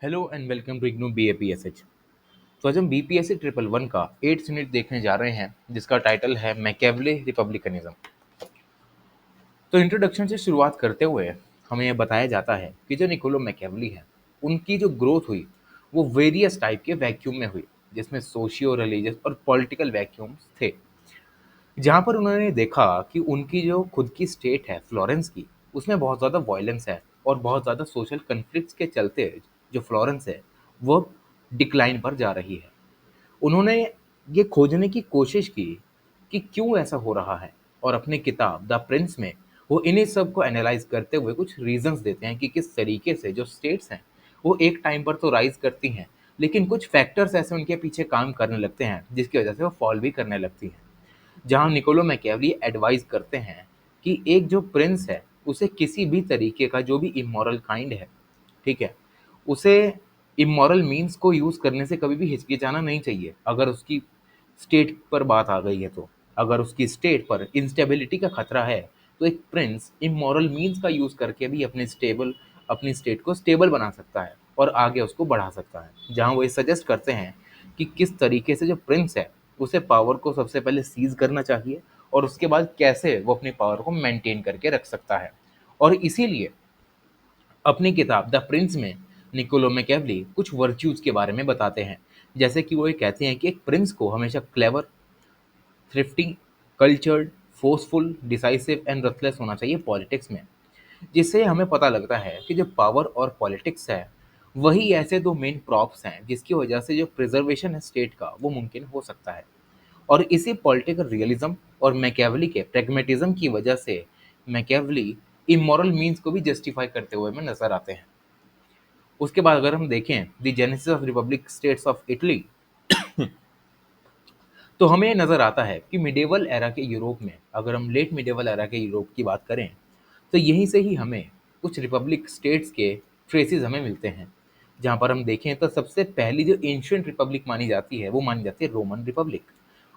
Hello and welcome to IGNOU BAPSH। तो आज हम BPSC ट्रिपल वन का 8th यूनिट देखने जा रहे हैं जिसका टाइटल है मैकेवले रिपब्लिकनिज्म। तो इंट्रोडक्शन से शुरुआत करते हुए हमें यह बताया जाता है कि जो निकोलो मैकेवली है उनकी जो ग्रोथ हुई वो वेरियस टाइप के वैक्यूम में हुई, जिसमें सोशियो रिलीजियस और पॉलिटिकल वैक्यूम्स थे। जहाँ पर उन्होंने देखा कि उनकी जो खुद की स्टेट है फ्लोरेंस की, उसमें बहुत ज़्यादा वायलेंस है और बहुत ज़्यादा सोशल कन्फ्लिक्ट्स के चलते जो फ्लोरेंस है वो डिक्लाइन पर जा रही है। उन्होंने ये खोजने की कोशिश की कि क्यों ऐसा हो रहा है, और अपनी किताब द प्रिंस में वो इन्हीं सब को एनालाइज करते हुए कुछ रीजंस देते हैं कि किस तरीके से जो स्टेट्स हैं वो एक टाइम पर तो राइज करती हैं, लेकिन कुछ फैक्टर्स ऐसे उनके पीछे काम करने लगते हैं जिसकी वजह से वो फॉल भी करने लगती हैं। जहाँ निकोलो मैकेवली एडवाइस करते हैं कि एक जो प्रिंस है उसे किसी भी तरीके का जो भी इमोरल काइंड है, ठीक है, उसे इमोरल मीन्स को यूज़ करने से कभी भी हिचकिचाना नहीं चाहिए। अगर उसकी स्टेट पर बात आ गई है तो अगर उसकी स्टेट पर इंस्टेबिलिटी का खतरा है तो एक प्रिंस इमोरल मीन्स का यूज़ करके भी अपनी स्टेट को स्टेबल बना सकता है और आगे उसको बढ़ा सकता है। जहाँ वो ये सजेस्ट करते हैं कि किस तरीके से जो प्रिंस है उसे पावर को सबसे पहले सीज करना चाहिए और उसके बाद कैसे वो अपनी पावर को मेंटेन करके रख सकता है। और इसीलिए अपनी किताब द प्रिंस में निकोलो मैकेवली कुछ वर्च्यूज के बारे में बताते हैं। जैसे कि वो ये कहते हैं कि एक प्रिंस को हमेशा clever, thrifty, cultured, forceful, decisive and ruthless होना चाहिए पॉलिटिक्स में। जिससे हमें पता लगता है कि जो पावर और पॉलिटिक्स है वही ऐसे दो मेन प्रॉप्स हैं जिसकी वजह से जो प्रिजर्वेशन है स्टेट का वो मुमकिन हो सकता है। और इसी पॉलिटिकल रियलिज्म और मैकेवली के प्रैग्मेटिज्म की वजह से मैकेवली इमोरल मीन्स को भी जस्टिफाई करते हुए में नजर आते हैं। उसके बाद अगर हम देखें the genesis of Republic states of Italy, तो हमें नजर आता है कि मिडेवल एरा के यूरोप में, अगर हम लेट मिडेवल एरा के यूरोप की बात करें, तो यहीं से ही हमें कुछ रिपब्लिक स्टेट्स के ट्रेसेस हमें मिलते हैं। जहाँ पर हम देखें तो सबसे पहली जो एंशियंट रिपब्लिक मानी जाती है वो मानी जाती है रोमन रिपब्लिक।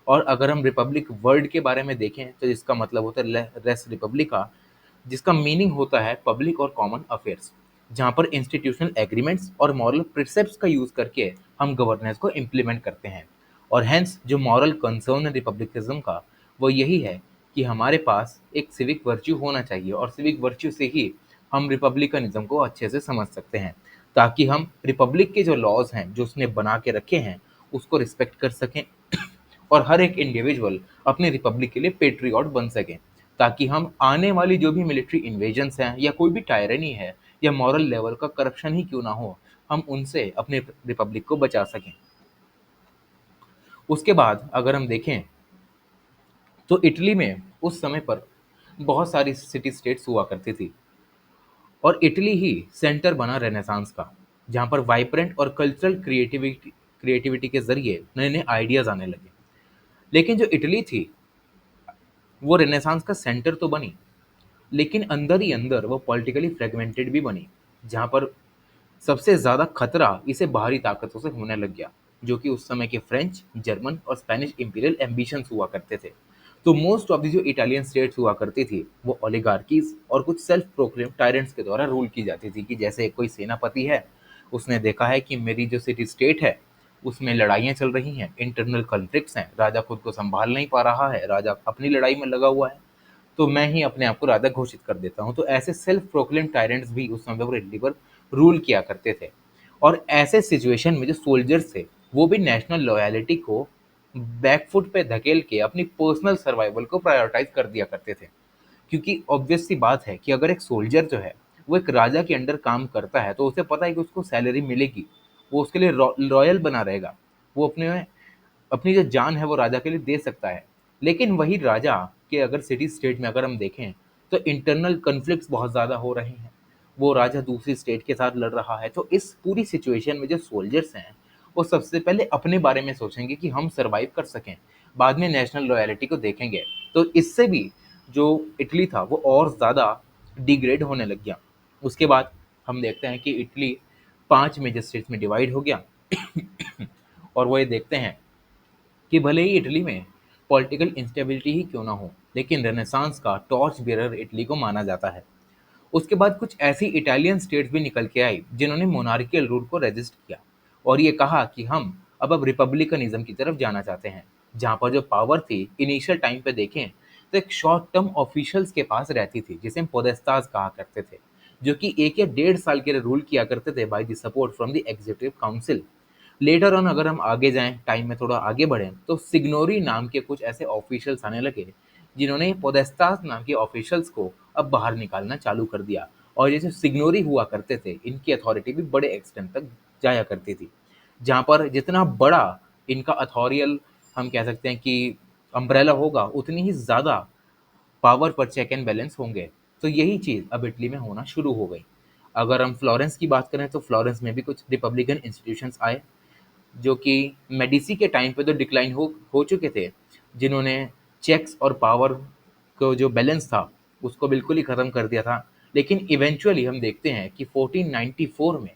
और अगर हम रिपब्लिक वर्ड के बारे में देखें तो जिसका मतलब होता है रेस रिपब्लिका, जिसका मीनिंग होता है पब्लिक और कॉमन अफेयर्स, जहाँ पर इंस्टीट्यूशनल एग्रीमेंट्स और मॉरल प्रिसेप्ट्स का यूज करके हम गवर्नेंस को इम्प्लीमेंट करते हैं। और हेंस जो मॉरल कंसर्न है रिपब्लिकिज्म का वो यही है कि हमारे पास एक सिविक वर्च्यू होना चाहिए, और सिविक वर्च्यू से ही हम रिपब्लिकनिज्म को अच्छे से समझ सकते हैं, ताकि हम रिपब्लिक के जो लॉज हैं जो उसने बना के रखे हैं उसको रिस्पेक्ट कर सकें और हर एक इंडिविजुअल अपने रिपब्लिक के लिए पेट्रियट बन सकें, ताकि हम आने वाली जो भी मिलिट्री इन्वेजन्स हैं या कोई भी टायरनी है या मॉरल लेवल का करप्शन ही क्यों ना हो, हम उनसे अपने रिपब्लिक को बचा सकें। उसके बाद अगर हम देखें तो इटली में उस समय पर बहुत सारी सिटी स्टेट्स हुआ करती थी, और इटली ही सेंटर बना रेनेसांस का, जहाँ पर वाइब्रेंट और कल्चरल क्रिएटिविटी के जरिए नए नए आइडियाज आने लगे। लेकिन जो इटली थी वो रेनेसांस का सेंटर तो बनी, लेकिन अंदर ही अंदर वो पॉलिटिकली फ्रेगमेंटेड भी बनी, जहाँ पर सबसे ज़्यादा खतरा इसे बाहरी ताकतों से होने लग गया, जो कि उस समय के फ्रेंच, जर्मन और स्पेनिश इंपीरियल एम्बिशंस हुआ करते थे। तो मोस्ट ऑफ द जो इटालियन स्टेट्स हुआ करती थी वो ओलिगार्कीज और कुछ सेल्फ प्रोक्लेम टायरेंट्स के द्वारा रूल की जाती थी। कि जैसे कोई सेनापति है, उसने देखा है कि मेरी जो सिटी स्टेट है उसमें लड़ाइयाँ चल रही हैं, इंटरनल कॉन्फ्लिक्ट्स हैं, राजा खुद को संभाल नहीं पा रहा है, राजा अपनी लड़ाई में लगा हुआ है, तो मैं ही अपने आप को राजा घोषित कर देता हूँ। तो ऐसे सेल्फ प्रोक्लेम टायरेंट्स भी उस समय पर इटली पर रूल किया करते थे। और ऐसे सिचुएशन में जो सोल्जर्स थे वो भी नेशनल लॉयलिटी को बैकफुट पे धकेल के अपनी पर्सनल सर्वाइवल को प्रायोरिटाइज कर दिया करते थे। क्योंकि ऑब्वियस सी बात है कि अगर एक सोल्जर जो है वो एक राजा के अंडर काम करता है तो उसे पता है कि उसको सैलरी मिलेगी, वो उसके लिए रॉयल बना रहेगा, वो अपने अपनी जो जान है वो राजा के लिए दे सकता है। लेकिन वही राजा के अगर सिटी स्टेट में अगर हम देखें तो इंटरनल कन्फ्लिक्ट्स बहुत ज़्यादा हो रहे हैं, वो राजा दूसरी स्टेट के साथ लड़ रहा है। तो इस पूरी सिचुएशन में जो सोल्जर्स हैं वो सबसे पहले अपने बारे में सोचेंगे कि हम सरवाइव कर सकें, बाद में नेशनल लॉयलिटी को देखेंगे। तो इससे भी जो इटली था वो और ज़्यादा डिग्रेड होने लग गया। उसके बाद हम देखते हैं कि इटली 5 मेजर स्टेट्स में डिवाइड हो गया और वो ये देखते हैं कि भले ही इटली में पॉलिटिकल इंस्टेबिलिटी ही क्यों ना हो, लेकिन रेनेसांस का टॉर्च बेरर इटली को माना जाता है। उसके बाद कुछ ऐसी इटालियन स्टेट्स भी निकल के आई जिन्होंने मोनार्कियल रूल को रेजिस्ट किया और ये कहा कि हम अब रिपब्लिकनिज्म की तरफ जाना चाहते हैं, जहाँ पर जो पावर थी इनिशियल टाइम पे देखें तो एक शॉर्ट टर्म ऑफिशियल्स के पास रहती थी जिसे हम पोदेस्ताज कहा करते थे, जो कि 1 या 1.5 साल के लिए रूल किया करते थे by the support from the executive council. Later on अगर हम आगे जाएं, टाइम में थोड़ा आगे बढ़ें, तो सिग्नोरी नाम के कुछ ऐसे ऑफिशियल्स आने लगे जिन्होंने पोदेस्तास नाम के ऑफिशियल्स को अब बाहर निकालना चालू कर दिया। और ये जो सिग्नोरी हुआ करते थे इनकी अथॉरिटी भी बड़े एक्सटेंट तक जाया करती थी, जहाँ पर जितना बड़ा इनका अथॉरियल हम कह सकते हैं कि अम्ब्रेला होगा उतनी ही ज़्यादा पावर पर चेक एंड बैलेंस होंगे। तो यही चीज़ अब इटली में होना शुरू हो गई। अगर हम फ्लोरेंस की बात करें तो फ्लोरेंस में भी कुछ रिपब्लिकन इंस्टीट्यूशंस आए जो कि मेडिसी के टाइम पे तो डिक्लाइन हो चुके थे, जिन्होंने चेक्स और पावर को जो बैलेंस था उसको बिल्कुल ही ख़त्म कर दिया था। लेकिन इवेंचुअली हम देखते हैं कि 1494 में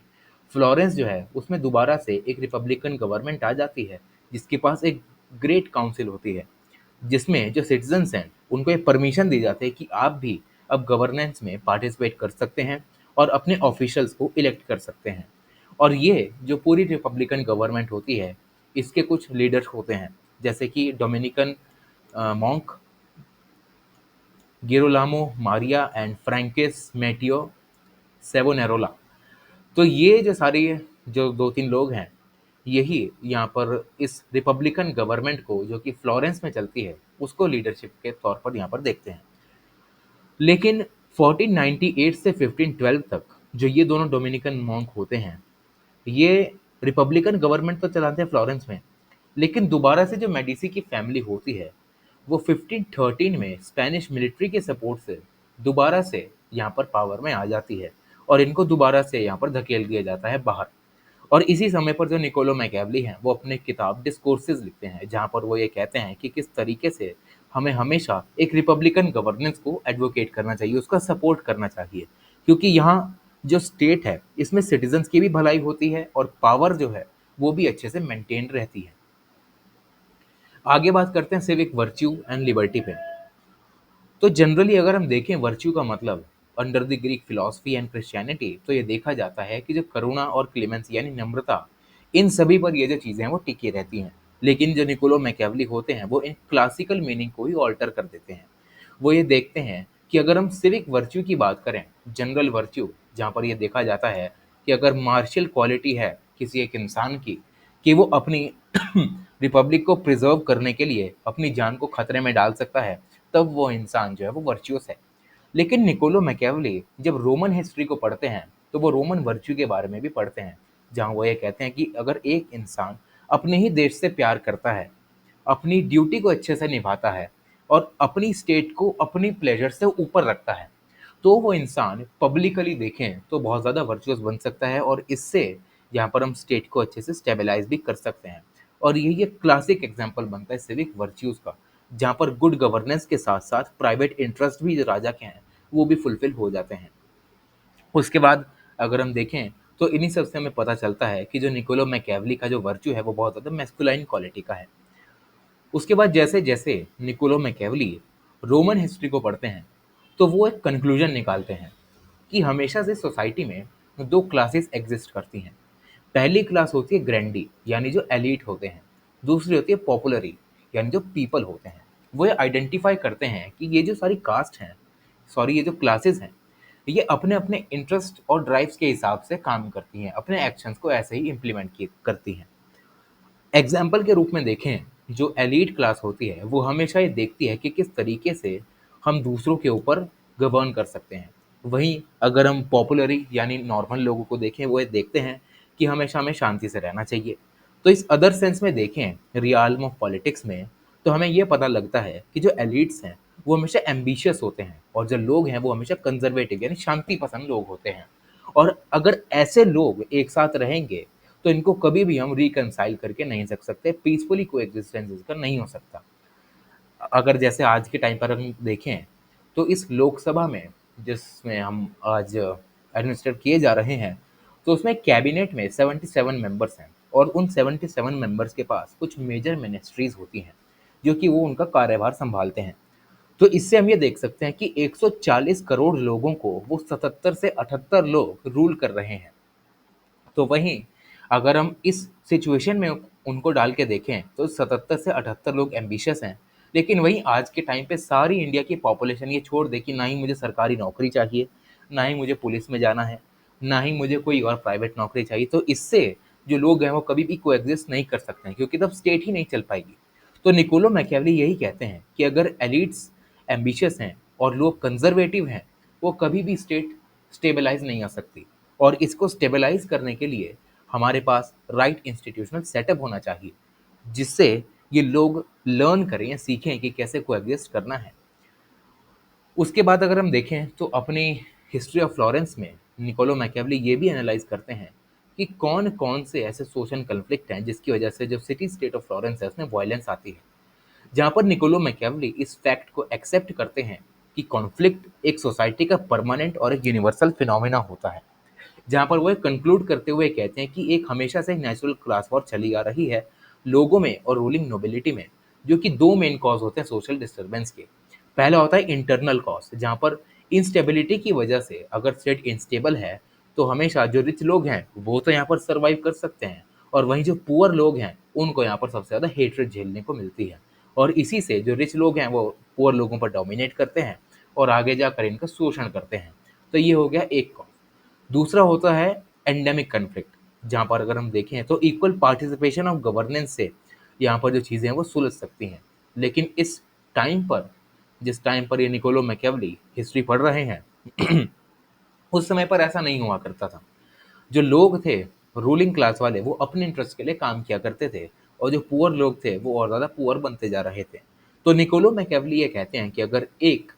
फ्लोरेंस जो है उसमें दोबारा से एक रिपब्लिकन गवर्नमेंट आ जाती है, जिसके पास एक ग्रेट काउंसिल होती है, जिसमें जो सिटीजन्स हैं उनको ये परमिशन दी जाती है कि आप भी अब गवर्नेंस में पार्टिसिपेट कर सकते हैं और अपने ऑफिशियल्स को इलेक्ट कर सकते हैं। और ये जो पूरी रिपब्लिकन गवर्नमेंट होती है इसके कुछ लीडर्स होते हैं, जैसे कि Dominican monk, Girolamo Maria and Francis Matteo Savonarola. तो ये जो सारी जो 2-3 लोग हैं, यही यहाँ पर इस रिपब्लिकन गवर्नमेंट को जो कि फ्लोरेंस में चलती है उसको लीडरशिप के तौर पर यहाँ पर देखते हैं। लेकिन 1498 से 1512 तक जो ये दोनों डोमिनिकन मॉन्क होते हैं, ये रिपब्लिकन गवर्नमेंट तो चलाते हैं फ्लोरेंस में, लेकिन दोबारा से जो मेडिसी की फैमिली होती है वो 1513 में स्पेनिश मिलिट्री के सपोर्ट से दोबारा से यहाँ पर पावर में आ जाती है और इनको दोबारा से यहाँ पर धकेल दिया जाता है बाहर। और इसी समय पर जो निकोलो मैकेवली हैं वो अपने किताब डिस्कोर्सेज लिखते हैं, जहाँ पर वो ये कहते हैं कि किस तरीके से हमें हमेशा एक रिपब्लिकन गवर्नेंस को एडवोकेट करना चाहिए, उसका सपोर्ट करना चाहिए, क्योंकि यहाँ जो स्टेट है इसमें सिटीजन्स की भी भलाई होती है और पावर जो है वो भी अच्छे से मेंटेन रहती है। आगे बात करते हैं सिविक वर्च्यू एंड लिबर्टी पे। तो जनरली अगर हम देखें वर्च्यू का मतलब under the Greek philosophy and Christianity, तो ये देखा जाता है कि जो करुणा और क्लेमेंसी यानी नम्रता, इन सभी पर ये जो चीज़ें हैं वो टिकी रहती हैं। लेकिन जो निकोलो मैकियावेली होते हैं वो इन क्लासिकल मीनिंग को ही ऑल्टर कर देते हैं। वो ये देखते हैं कि अगर हम सिविक वर्च्यू की बात करें, जनरल वर्च्यू, जहाँ पर ये देखा जाता है कि अगर मार्शल क्वालिटी है किसी एक इंसान की कि वो अपनी रिपब्लिक को प्रिजर्व करने के लिए अपनी जान को खतरे में डाल सकता है, तब वो इंसान जो है वो वर्च्युअस है। लेकिन निकोलो मैकियावेली जब रोमन हिस्ट्री को पढ़ते हैं तो वो रोमन वर्च्यू के बारे में भी पढ़ते हैं, जहाँ वो ये कहते हैं कि अगर एक इंसान अपने ही देश से प्यार करता है, अपनी ड्यूटी को अच्छे से निभाता है और अपनी स्टेट को अपनी प्लेजर से ऊपर रखता है, तो वो इंसान पब्लिकली देखें तो बहुत ज़्यादा वर्चुअस बन सकता है और इससे यहाँ पर हम स्टेट को अच्छे से स्टेबलाइज भी कर सकते हैं। और यही एक क्लासिक एग्जाम्पल बनता है सिविक वर्च्यूज़ का, जहाँ पर गुड गवर्नेंस के साथ साथ प्राइवेट इंटरेस्ट भी जो राजा के हैं वो भी फुलफिल हो जाते हैं। उसके बाद अगर हम देखें तो इन्हीं सब से हमें पता चलता है कि जो निकोलो मैकियावेली का जो वर्च्यू है वो बहुत ज़्यादा मैस्कुलाइन क्वालिटी का है। उसके बाद जैसे जैसे निकोलो मैकियावेली रोमन हिस्ट्री को पढ़ते हैं तो वो एक कंक्लूजन निकालते हैं कि हमेशा से सोसाइटी में दो क्लासेस एग्जिस्ट करती हैं। पहली क्लास होती है ग्रैंडी यानी जो एलीट होते हैं, दूसरी होती है पॉपुलरी यानी जो पीपल होते हैं। वो ये आइडेंटिफाई करते हैं कि ये जो सारी कास्ट हैं, सॉरी ये जो क्लासेस हैं, ये अपने अपने इंटरेस्ट और ड्राइव्स के हिसाब से काम करती हैं, अपने एक्शंस को ऐसे ही इम्प्लीमेंट करती हैं। एग्जाम्पल के रूप में देखें, जो एलीट क्लास होती है वो हमेशा ये देखती है कि किस तरीके से हम दूसरों के ऊपर गवर्न कर सकते हैं। वहीं अगर हम पॉपुलरी यानी नॉर्मल लोगों को देखें, वो ये देखते हैं कि हमेशा हमें शांति से रहना चाहिए। तो इस अदर सेंस में देखें रियल्म ऑफ पॉलिटिक्स में, तो हमें ये पता लगता है कि जो एलिट्स हैं वो हमेशा एम्बिशियस होते हैं और जो लोग हैं वो हमेशा कंजर्वेटिव यानी शांति पसंद लोग होते हैं। और अगर ऐसे लोग एक साथ रहेंगे तो इनको कभी भी हम रिकंसाइल करके नहीं रख सकते, पीसफुली को एग्जिस्टेंस इसका नहीं हो सकता। अगर जैसे आज के टाइम पर हम देखें तो इस लोकसभा में जिसमें हम आज एडमिनिस्ट्रेट किए जा रहे हैं, तो उसमें कैबिनेट में 77 मेंबर्स हैं और उन 77 मेंबर्स के पास कुछ मेजर मिनिस्ट्रीज होती हैं जो कि वो उनका कार्यभार संभालते हैं। तो इससे हम ये देख सकते हैं कि 140 करोड़ लोगों को वो 77 से 78 लोग रूल कर रहे हैं। तो वहीं अगर हम इस सिचुएशन में उनको डाल के देखें तो 77 से 78 लोग एम्बिशियस हैं, लेकिन वहीं आज के टाइम पे सारी इंडिया की पॉपुलेशन ये छोड़ दे कि ना ही मुझे सरकारी नौकरी चाहिए, ना ही मुझे पुलिस में जाना है, ना ही मुझे कोई और प्राइवेट नौकरी चाहिए। तो इससे जो लोग हैं वो कभी भी कोएग्जिस्ट नहीं कर सकते हैं, क्योंकि तब स्टेट ही नहीं चल पाएगी। तो निकोलो मैकियावेली यही कहते हैं कि अगर एलिट्स एम्बिशियस हैं और लोग कंजर्वेटिव हैं, वो कभी भी स्टेट स्टेबलाइज नहीं आ सकती। और इसको स्टेबलाइज करने के लिए हमारे पास राइट इंस्टीट्यूशनल सेटअप होना चाहिए, जिससे ये लोग लर्न करें या सीखें कि कैसे कोएग्जिस्ट करना है। उसके बाद अगर हम देखें तो अपनी हिस्ट्री ऑफ फ्लोरेंस में निकोलो मैकियावेली ये भी एनालाइज करते हैं कि कौन कौन से ऐसे सोशल कन्फ्लिक्ट हैं जिसकी वजह से जो सिटी स्टेट ऑफ फ्लोरेंस है उसमें वायलेंस आती है। जहाँ पर निकोलो मैकियावेली इस फैक्ट को एक्सेप्ट करते हैं कि कॉन्फ्लिक्ट एक सोसाइटी का परमानेंट और एक यूनिवर्सल फिनोमेना होता है। जहाँ पर वो कंक्लूड करते हुए कहते हैं कि एक हमेशा से नेचुरल क्लास वॉर चली आ रही है लोगों में और रूलिंग नोबिलिटी में, जो कि दो मेन कॉज होते हैं सोशल डिस्टर्बेंस के। पहला होता है इंटरनल कॉज, जहाँ पर इंस्टेबिलिटी की वजह से अगर स्टेट इंस्टेबल है तो हमेशा जो रिच लोग हैं वो तो यहाँ पर सर्वाइव कर सकते हैं, और वहीं जो पुअर लोग हैं उनको यहाँ पर सबसे ज़्यादा हेट्रेड झेलने को मिलती है। और इसी से जो रिच लोग हैं वो पुअर लोगों पर डोमिनेट करते हैं और आगे जाकर इनका शोषण करते हैं। तो ये हो गया एक कॉज। दूसरा होता है एंडेमिक कन्फ्लिक्ट, जहाँ पर अगर हम देखें तो इक्वल पार्टिसिपेशन ऑफ गवर्नेंस से यहाँ पर जो चीज़ें हैं वो सुलझ सकती हैं। लेकिन इस टाइम पर, जिस टाइम पर ये निकोलो मैकियावेली हिस्ट्री पढ़ रहे हैं उस समय पर ऐसा नहीं हुआ करता था। जो लोग थे रूलिंग क्लास वाले वो अपने इंटरेस्ट के लिए काम किया करते थे, और जो पुअर लोग थे वो और ज़्यादा पुअर बनते जा रहे थे। तो निकोलो मैकियावेली ये कहते हैं कि अगर एक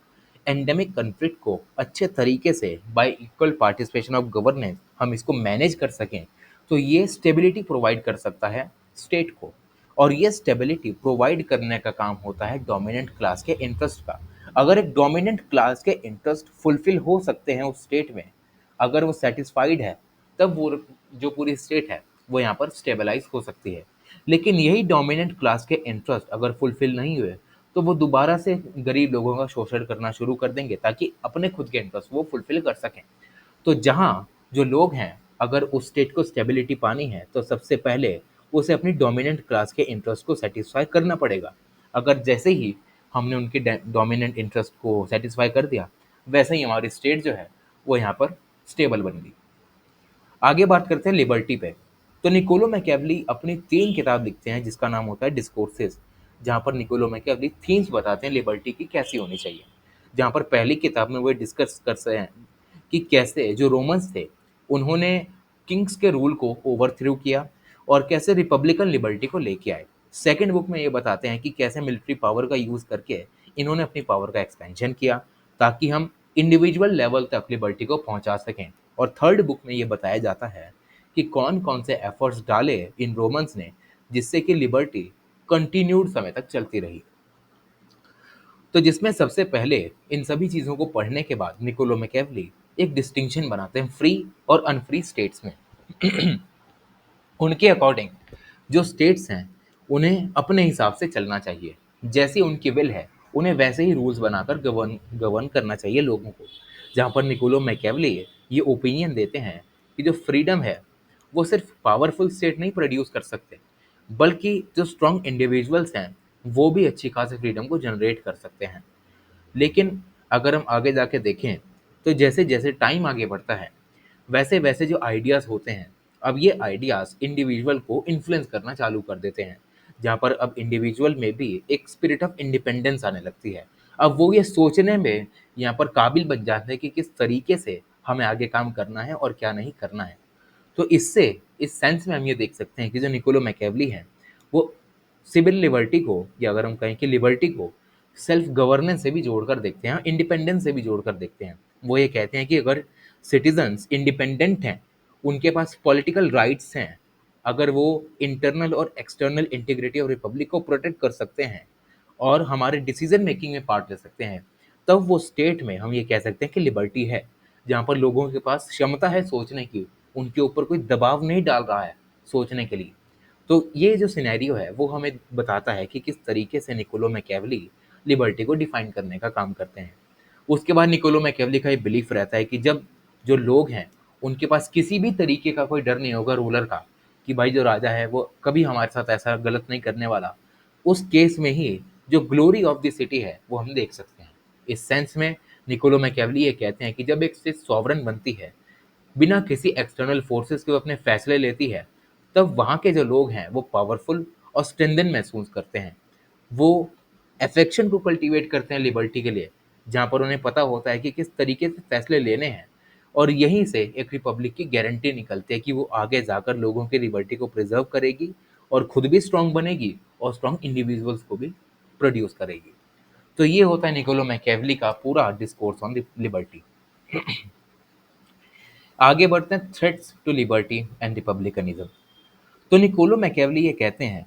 एंडेमिक कन्फ्लिक्ट को अच्छे तरीके से by equal participation of governance हम इसको मैनेज कर सकें तो ये स्टेबिलिटी प्रोवाइड कर सकता है स्टेट को। और ये स्टेबिलिटी प्रोवाइड करने का काम होता है डोमिनेंट क्लास के इंटरेस्ट का। अगर एक डोमिनेंट क्लास के इंटरेस्ट फुलफिल हो सकते हैं उस स्टेट में, अगर वो सेटिस्फाइड है, तब वो जो पूरी स्टेट है वो यहाँ पर स्टेबलाइज हो सकती है। लेकिन यही डोमिनेंट क्लास के इंटरेस्ट अगर फुलफिल नहीं हुए तो वो दोबारा से गरीब लोगों का शोषण करना शुरू कर देंगे ताकि अपने खुद के इंटरेस्ट वो फुलफिल कर सकें। तो जहाँ जो लोग हैं अगर उस स्टेट को स्टेबिलिटी पानी है तो सबसे पहले उसे अपनी डोमिनेंट क्लास के इंटरेस्ट को सेटिस्फाई करना पड़ेगा। अगर जैसे ही हमने उनके डोमिनेंट इंटरेस्ट को सेटिस्फाई कर दिया, वैसे ही हमारी स्टेट जो है वो यहाँ पर स्टेबल बन गई। आगे बात करते हैं लिबर्टी पे। तो निकोलो मैकियावेली अपनी 3 किताब लिखते हैं जिसका नाम होता है डिस्कोर्सेस, जहाँ पर निकोलो मैकियावेली थीम्स बताते हैं लिबर्टी की कैसी होनी चाहिए। जहाँ पर पहली किताब में वो डिस्कस करते हैं कि कैसे जो रोमन्स थे उन्होंने किंग्स के रूल को ओवरथ्रो किया और कैसे रिपब्लिकन लिबर्टी को लेके आए। सेकंड बुक में ये बताते हैं कि कैसे मिलिट्री पावर का यूज़ करके इन्होंने अपनी पावर का एक्सपेंशन किया ताकि हम इंडिविजुअल लेवल तक लिबर्टी को पहुंचा सकें। और थर्ड बुक में ये बताया जाता है कि कौन कौन से एफर्ट्स डाले इन रोमन्स ने जिससे कि लिबर्टी कंटिन्यूड समय तक चलती रही। तो जिसमें सबसे पहले इन सभी चीज़ों को पढ़ने के बाद निकोलो मैकियावेली एक डिस्टिंक्शन बनाते हैं फ्री और अनफ्री स्टेट्स में। उनके अकॉर्डिंग जो स्टेट्स हैं उन्हें अपने हिसाब से चलना चाहिए, जैसी उनकी विल है उन्हें वैसे ही रूल्स बनाकर गवर्न गवर्न करना चाहिए लोगों को। जहाँ पर निकोलो मैकियावेली ये ओपिनियन देते हैं कि जो फ्रीडम है वो सिर्फ पावरफुल स्टेट नहीं प्रोड्यूस कर सकते, बल्कि जो स्ट्रॉन्ग इंडिविजुअल्स हैं वो भी अच्छी खासी फ्रीडम को जनरेट कर सकते हैं। लेकिन अगर हम आगे जाके देखें तो जैसे जैसे टाइम आगे बढ़ता है वैसे वैसे जो आइडियाज़ होते हैं, अब ये आइडियाज़ इंडिविजुअल को इन्फ्लुएंस करना चालू कर देते हैं। जहाँ पर अब इंडिविजुअल में भी एक स्पिरिट ऑफ इंडिपेंडेंस आने लगती है। अब वो ये सोचने में यहाँ पर काबिल बन जाते हैं कि किस तरीके से हमें आगे काम करना है और क्या नहीं करना है। तो इससे इस सेंस में हम ये देख सकते हैं कि जो निकोलो मैकियावेली हैं वो सिविल लिबर्टी को, या अगर हम कहें कि लिबर्टी को सेल्फ गवर्नेंस से भी जोड़कर देखते हैं, इंडिपेंडेंस से भी जोड़कर देखते हैं। वो ये कहते हैं कि अगर सिटीजन्स इंडिपेंडेंट हैं, उनके पास पॉलिटिकल राइट्स हैं, अगर वो इंटरनल और एक्सटर्नल इंटीग्रिटी ऑफ रिपब्लिक को प्रोटेक्ट कर सकते हैं और हमारे डिसीजन मेकिंग में पार्ट ले सकते हैं, तब वो स्टेट में हम ये कह सकते हैं कि लिबर्टी है। जहाँ पर लोगों के पास क्षमता है सोचने की, उनके ऊपर कोई दबाव नहीं डाल रहा है सोचने के लिए। तो ये जो सिनेरियो है वो हमें बताता है कि किस तरीके से निकोलो मैकियावेली लिबर्टी को डिफाइन करने का काम करते हैं। उसके बाद निकोलो मैकियावेली का ये बिलीफ रहता है कि जब जो लोग हैं उनके पास किसी भी तरीके का कोई डर नहीं होगा रूलर का, कि भाई जो राजा है वो कभी हमारे साथ ऐसा गलत नहीं करने वाला, उस केस में ही जो ग्लोरी ऑफ द सिटी है वो हम देख सकते हैं। इस सेंस में निकोलो मैकियावेली ये कहते हैं कि जब एक स्टेट सॉवरन बनती है, बिना किसी एक्सटर्नल फोर्सेस के वो अपने फैसले लेती है, तब वहाँ के जो लोग हैं वो पावरफुल और स्ट्रेंथन महसूस करते हैं। वो अफेक्शन को कल्टीवेट करते हैं लिबर्टी के लिए, जहाँ पर उन्हें पता होता है कि किस तरीके से फैसले लेने हैं, और यहीं से एक रिपब्लिक की गारंटी निकलती है कि वो आगे जाकर लोगों की लिबर्टी को प्रिजर्व करेगी और खुद भी स्ट्रांग बनेगी और स्ट्रांग इंडिविजुअल्स को भी प्रोड्यूस करेगी। तो ये होता है निकोलो मैकियावेली का पूरा डिस्कोर्स ऑन लिबर्टी। आगे बढ़ते हैं threats to liberty and republicanism. तो निकोलो मैकियावेली ये कहते हैं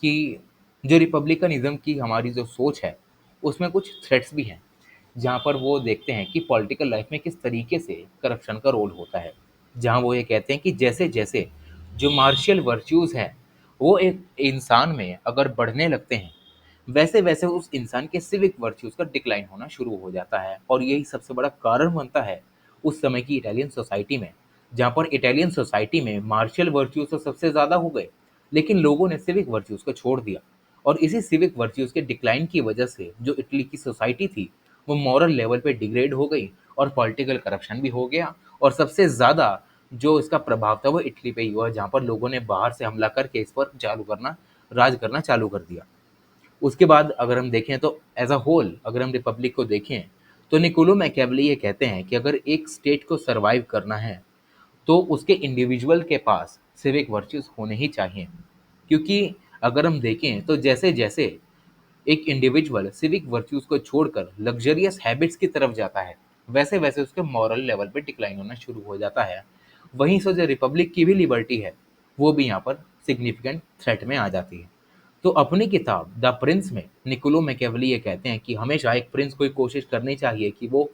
कि जो रिपब्लिकनिज्म की हमारी जो सोच है उसमें कुछ थ्रेट्स भी हैं, जहाँ पर वो देखते हैं कि पॉलिटिकल लाइफ में किस तरीके से करप्शन का रोल होता है। जहाँ वो ये कहते हैं कि जैसे जैसे जो मार्शियल वर्च्यूज़ हैं वो एक इंसान में अगर बढ़ने लगते हैं, वैसे वैसे उस इंसान के सिविक वर्च्यूज़ का डिक्लाइन होना शुरू हो जाता है। और यही सबसे बड़ा कारण बनता है उस समय की इटालियन सोसाइटी में, जहाँ पर इटालियन सोसाइटी में मार्शियल वर्च्यूज़ तो सबसे ज़्यादा हो गए, लेकिन लोगों ने सिविक वर्च्यूज़ को छोड़ दिया। और इसी सिविक वर्च्यूज़ के डिक्लाइन की वजह से जो इटली की सोसाइटी थी वो मॉरल लेवल पे डिग्रेड हो गई और पॉलिटिकल करप्शन भी हो गया। और सबसे ज़्यादा जो इसका प्रभाव था वो इटली पे ही हुआ, जहाँ पर लोगों ने बाहर से हमला करके इस पर राज करना चालू कर दिया। उसके बाद अगर हम देखें तो एज अ होल अगर हम रिपब्लिक को देखें, तो निकोलो मैकियावेली ये कहते हैं कि अगर एक स्टेट को सरवाइव करना है तो उसके इंडिविजुअल के पास सिविक वर्च्यूज होने ही चाहिए। क्योंकि अगर हम देखें तो जैसे जैसे एक इंडिविजुअल सिविक वर्च्यूज को छोड़कर लग्जरियस हैबिट्स की तरफ जाता है, वैसे वैसे उसके मॉरल लेवल पे डिक्लाइन होना शुरू हो जाता है। वहीं से जो रिपब्लिक की भी लिबर्टी है वो भी यहाँ पर सिग्निफिकेंट थ्रेट में आ जाती है। तो अपनी किताब द प्रिंस में निकोलो मैकियावेली ये कहते हैं कि हमेशा एक प्रिंस को कोशिश करनी चाहिए कि वो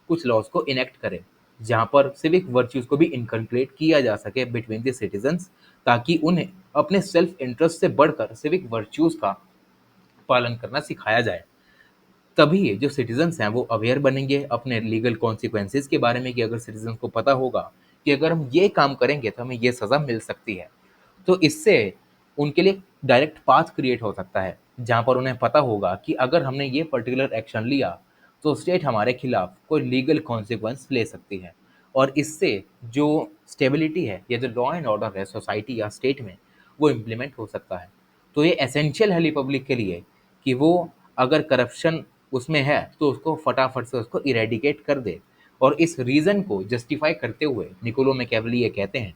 कुछ लॉज को इनेक्ट करे, जहाँ पर सिविक वर्च्यूज को भी इनकलकेट किया जा सके बिटवीन द सिटीजन्स, ताकि उन्हें अपने सेल्फ इंटरेस्ट से बढ़कर सिविक वर्च्यूज का पालन करना सिखाया जाए। तभी जो सिटीजन्स हैं वो अवेयर बनेंगे अपने लीगल कॉन्सिक्वेंसेस के बारे में, कि अगर सिटीजन को पता होगा कि अगर हम ये काम करेंगे तो हमें ये सज़ा मिल सकती है, तो इससे उनके लिए डायरेक्ट पाथ क्रिएट हो सकता है, जहाँ पर उन्हें पता होगा कि अगर हमने ये पर्टिकुलर एक्शन लिया तो स्टेट हमारे खिलाफ कोई लीगल कॉन्सिक्वेंस ले सकती है। और इससे जो स्टेबिलिटी है या जो लॉ एंड ऑर्डर है सोसाइटी या स्टेट में, वो इम्प्लीमेंट हो सकता है। तो ये एसेंशियल है रिपब्लिक के लिए कि वो अगर करप्शन उसमें है तो उसको फटाफट से उसको इरेडिकेट कर दे। और इस रीज़न को जस्टिफाई करते हुए निकोलो मैकियावेली ये कहते हैं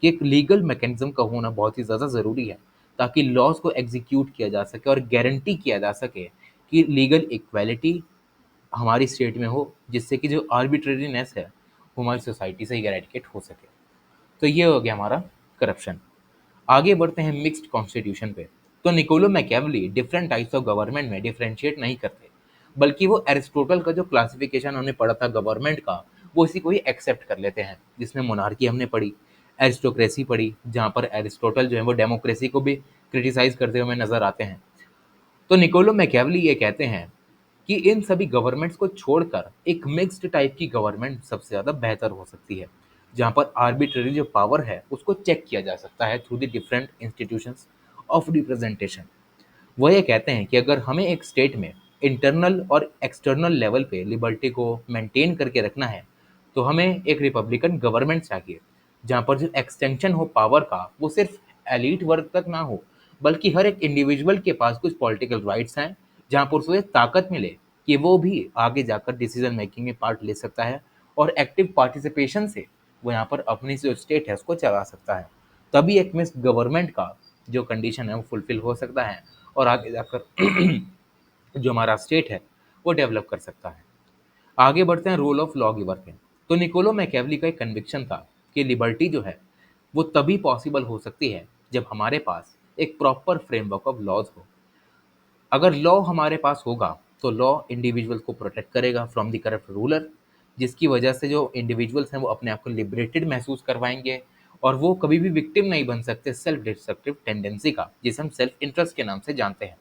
कि एक लीगल मैकेनिज्म का होना बहुत ही ज़्यादा ज़रूरी है, ताकि लॉज को एग्जीक्यूट किया जा सके और गारंटी किया जा सके कि लीगल इक्वालिटी हमारी स्टेट में हो, जिससे कि जो आर्बिट्रेरीनेस है वो हमारी सोसाइटी से इरेडिकेट हो सके। तो ये हो गया हमारा करप्शन। आगे बढ़ते हैं मिक्स्ड कॉन्स्टिट्यूशन पे। तो Niccolo Machiavelli different types of government में डिफरेंशिएट नहीं करते, बल्कि वो एरिस्टोटल का जो क्लासिफिकेशन उन्होंने पढ़ा था गवर्नमेंट का, वो इसी को ही एक्सेप्ट कर लेते हैं, जिसमें मोनार्की हमने पढ़ी, एरिस्टोक्रेसी पढ़ी, जहाँ पर एरिस्टोटल जो है वो डेमोक्रेसी को भी क्रिटिसाइज करते हुए नजर आते हैं। तो निकोलो मैकियावेली ये कहते हैं कि इन सभी गवर्नमेंट्स को छोड़कर एक मिक्स्ड टाइप की गवर्नमेंट सबसे ज़्यादा बेहतर हो सकती है, जहाँ पर आर्बिट्ररी जो पावर है उसको चेक किया जा सकता है through the different institutions of representation. वो ये कहते हैं कि अगर हमें एक स्टेट में इंटरनल और एक्सटर्नल लेवल पे लिबर्टी को मेंटेन करके रखना है, तो हमें एक रिपब्लिकन गवर्नमेंट चाहिए, जहाँ पर जो एक्सटेंशन हो पावर का वो सिर्फ एलीट वर्ग तक ना हो, बल्कि हर एक इंडिविजुअल के पास कुछ पॉलिटिकल राइट्स हैं, जहाँ पर उसे ताकत मिले कि वो भी आगे जाकर डिसीजन मेकिंग में पार्ट ले सकता है और एक्टिव पार्टिसिपेशन से वो यहाँ पर अपनी जो स्टेट है उसको चला सकता है। तभी एक मिस गवर्नमेंट का जो कंडीशन है वो फुलफिल हो सकता है और आगे जाकर जो हमारा स्टेट है वो डेवलप कर सकता है। आगे बढ़ते हैं रोल ऑफ लॉ गिवर पे। तो निकोलो मैकियावेली का एक कन्विक्शन था कि लिबर्टी जो है वो तभी पॉसिबल हो सकती है जब हमारे पास एक प्रॉपर फ्रेमवर्क ऑफ लॉज हो। अगर लॉ हमारे पास होगा तो लॉ इंडिविजुअल को प्रोटेक्ट करेगा फ्रॉम द करप्ट रूलर, जिसकी वजह से जो इंडिविजुअल्स हैं वो अपने आप को लिबरेटेड महसूस करवाएंगे और वो कभी भी विक्टिम नहीं बन सकते सेल्फ डिस्ट्रक्टिव टेंडेंसी का, जिसे हम सेल्फ इंटरेस्ट के नाम से जानते हैं।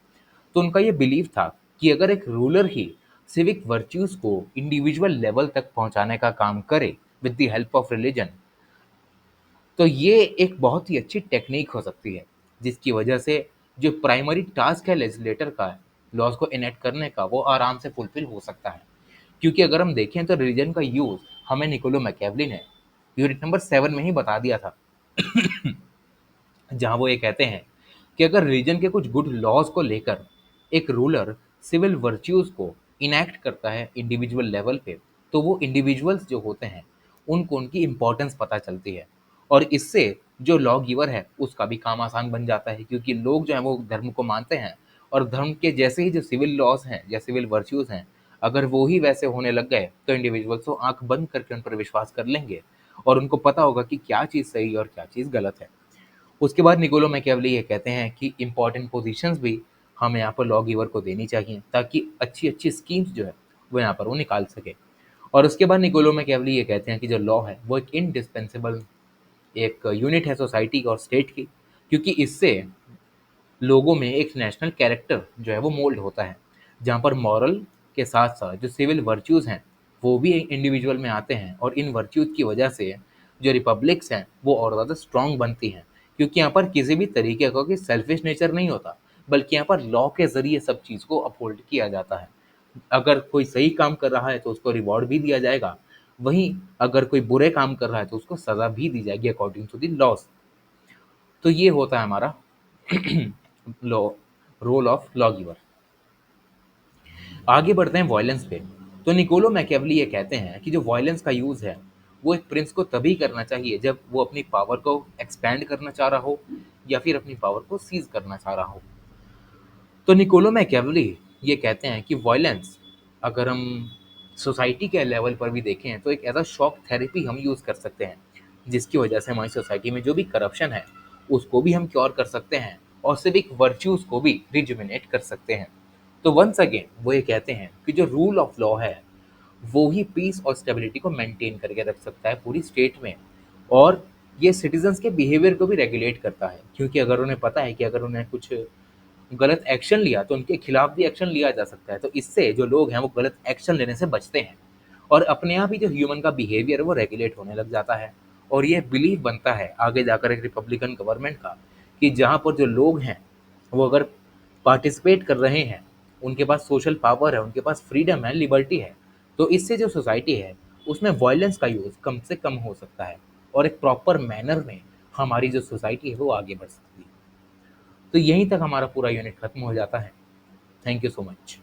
तो उनका ये बिलीव था कि अगर एक रूलर ही सिविक वर्च्यूज को इंडिविजुअल लेवल तक पहुंचाने का काम करे with the help of religion, तो ये एक बहुत ही अच्छी टेक्निक हो सकती है, जिसकी वजह से जो प्राइमरी टास्क है लेजिस्लेटर का, लॉज को इनेक्ट करने का, वो आराम से फुलफिल हो सकता है। क्योंकि अगर हम देखें तो रिलीजन का यूज हमें निकोलो मैकियावेली ने यूनिट नंबर 7 में ही बता दिया था, जहां वो ये कहते हैं कि अगर रिलीजन के कुछ गुड लॉज को लेकर एक रूलर सिविल वर्च्यूज को इनैक्ट करता है इंडिविजुअल लेवल पे, तो वो इंडिविजुअल्स जो होते हैं उनको उनकी इंपॉर्टेंस पता चलती है, और इससे जो लॉ गिवर है उसका भी काम आसान बन जाता है, क्योंकि लोग जो है वो धर्म को मानते हैं, और धर्म के जैसे ही जो सिविल लॉज हैं या सिविल वर्च्यूज हैं, अगर वो ही वैसे होने लग गए तो इंडिविजुअल्स तो आंख बंद करके उन पर विश्वास कर लेंगे, और उनको पता होगा कि क्या चीज़ सही और क्या चीज़ गलत है। उसके बाद निकोलो मैकियावेली ये कहते हैं कि इंपॉर्टेंट पोजीशंस भी हमें यहाँ पर लॉ गिवर को देनी चाहिए, ताकि अच्छी अच्छी स्कीम्स जो है वो यहाँ पर वो निकाल सके। और उसके बाद निकोलो मैकियावेली ये कहते हैं कि जो लॉ है वो एक इनडिस्पेंसेबल एक यूनिट है सोसाइटी और स्टेट की, क्योंकि इससे लोगों में एक नेशनल कैरेक्टर जो है वो मोल्ड होता है, जहाँ पर मॉरल के साथ साथ जो सिविल वर्च्यूज़ हैं वो भी इंडिविजुअल में आते हैं, और इन वर्च्यूज़ की वजह से जो रिपब्लिक्स हैं वो और ज़्यादा स्ट्रांग बनती हैं, क्योंकि यहाँ पर किसी भी तरीके का कोई सेल्फिश नेचर नहीं होता, बल्कि यहाँ पर लॉ के ज़रिए सब चीज़ को अपहोल्ड किया जाता है। अगर कोई सही काम कर रहा है तो उसको रिवॉर्ड भी दिया जाएगा, वहीं अगर कोई बुरे काम कर रहा है तो उसको सज़ा भी दी जाएगी अकॉर्डिंग टू द लॉज। तो ये होता है हमारा law role of law giver. आगे बढ़ते हैं वॉयलेंस पे। तो निकोलो मैकियावेली ये कहते हैं कि जो वॉयलेंस का यूज़ है वो एक प्रिंस को तभी करना चाहिए जब वो अपनी पावर को एक्सपैंड करना चाह रहा हो या फिर अपनी पावर को सीज करना चाह रहा हो। तो निकोलो मैकियावेली ये कहते हैं कि वॉयलेंस अगर हम सोसाइटी के लेवल पर भी देखें तो एक एज अ शॉक थेरेपी हम यूज़ कर सकते हैं, जिसकी वजह से हमारी सोसाइटी में जो भी करप्शन है उसको भी हम क्योर कर सकते हैं, और सिविक वर्च्यूज़ को भी रिजुमिनेट कर सकते हैं। तो वंस अगेन वो ये कहते हैं कि जो रूल ऑफ लॉ है वो ही पीस और स्टेबिलिटी को मेंटेन करके रख सकता है पूरी स्टेट में, और ये सिटीजन्स के बिहेवियर को भी रेगुलेट करता है, क्योंकि अगर उन्हें पता है कि अगर उन्हें कुछ गलत एक्शन लिया तो उनके खिलाफ भी एक्शन लिया जा सकता है, तो इससे जो लोग हैं वो गलत एक्शन लेने से बचते हैं, और अपने आप ही जो ह्यूमन का बिहेवियर है वो रेगुलेट होने लग जाता है। और ये बिलीव बनता है आगे जाकर एक रिपब्लिकन गवर्नमेंट का, कि जहाँ पर जो लोग हैं वो अगर पार्टिसिपेट कर रहे हैं, उनके पास सोशल पावर है, उनके पास फ्रीडम है, लिबर्टी है, तो इससे जो सोसाइटी है उसमें वायलेंस का यूज़ कम से कम हो सकता है, और एक प्रॉपर मैनर में हमारी जो सोसाइटी है वो आगे बढ़ सकती है। तो यहीं तक हमारा पूरा यूनिट खत्म हो जाता है। Thank you so much.